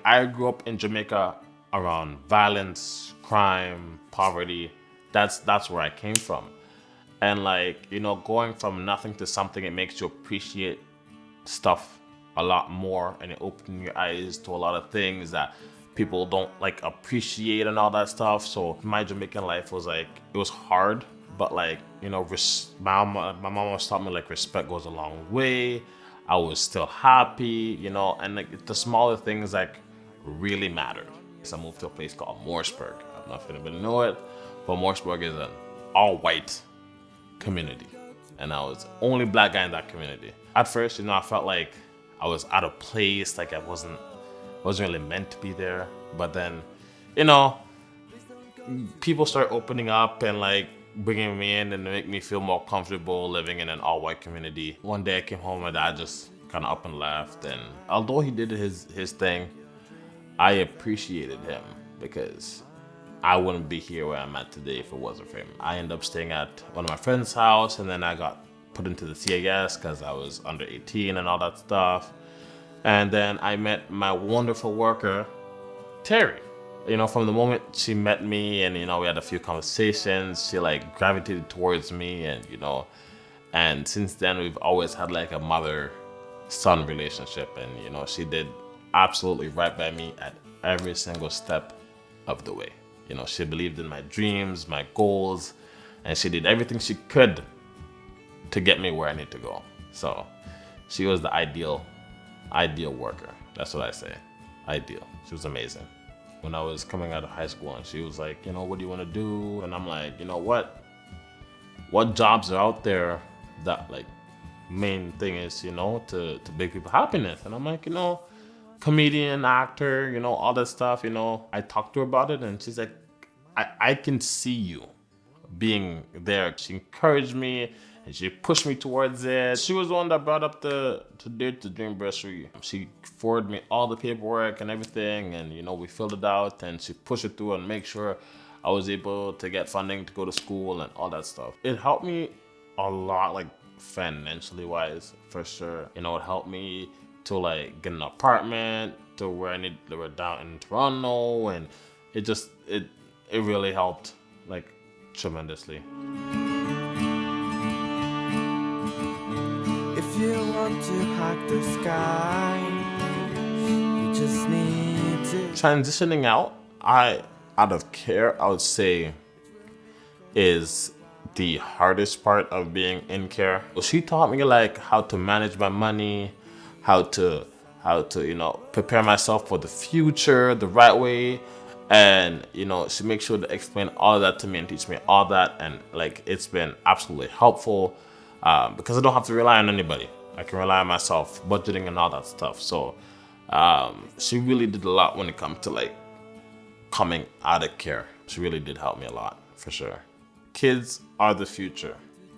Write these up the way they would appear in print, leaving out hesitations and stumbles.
I grew up in Jamaica around violence, crime, poverty. That's where I came from. And like, going from nothing to something, it makes you appreciate stuff a lot more, and it opens your eyes to a lot of things that people don't like appreciate and all that stuff. So my Jamaican life was like, it was hard, but like, my mom always taught me like respect goes a long way. I was still happy, and like the smaller things like really mattered. So I moved to a place called Morrisburg. I don't know if anybody know it, but Morrisburg is an all-white community, and I was the only black guy in that community. At first, I felt like I was out of place, like I wasn't really meant to be there. But then, people start opening up and like bringing me in and make me feel more comfortable living in an all-white community. One day I came home, my dad just kind of up and left, and although he did his thing, I appreciated him because I wouldn't be here where I'm at today if it wasn't for him. I ended up staying at one of my friend's house, and then I got put into the CAS because I was under 18 and all that stuff. And then I met my wonderful worker, Terry. From the moment she met me and, we had a few conversations, she like gravitated towards me, and since then we've always had like a mother-son relationship, and, she did absolutely right by me at every single step of the way. She believed in my dreams, my goals, and she did everything she could to get me where I need to go. So she was the ideal worker. That's what I say. Ideal. She was amazing. When I was coming out of high school and she was like, what do you want to do? And I'm like, what jobs are out there that like main thing is, to bring people happiness? And I'm like, comedian, actor, all that stuff, I talked to her about it and she's like, I can see you being there. She encouraged me and she pushed me towards it. She was the one that brought up to Dream Bursary. She forwarded me all the paperwork and everything, and we filled it out, and she pushed it through and make sure I was able to get funding to go to school and all that stuff. It helped me a lot, like financially wise, for sure. It helped me to like get an apartment to where we're down in Toronto, and it really helped like tremendously. If you want to hack the sky, you just need to. Transitioning out of care, I would say, is the hardest part of being in care. She taught me like how to manage my money, how to prepare myself for the future the right way, and she makes sure to explain all of that to me and teach me all that, and like it's been absolutely helpful. Because I don't have to rely on anybody. I can rely on myself, budgeting and all that stuff. So she really did a lot when it comes to like coming out of care. She really did help me a lot, for sure. Kids are the future,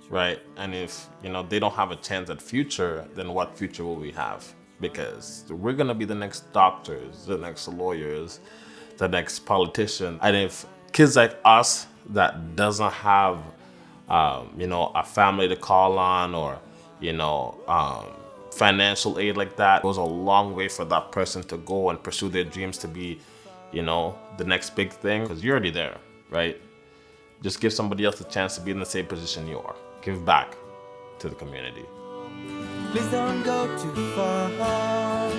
right? And if they don't have a chance at future, then what future will we have? Because we're gonna be the next doctors, the next lawyers, the next politician. And if kids like us that doesn't have a family to call on, or financial aid like that, goes a long way for that person to go and pursue their dreams to be the next big thing, because you're already there, right? Just give somebody else a chance to be in the same position you are. Give back to the community. Please don't go too far.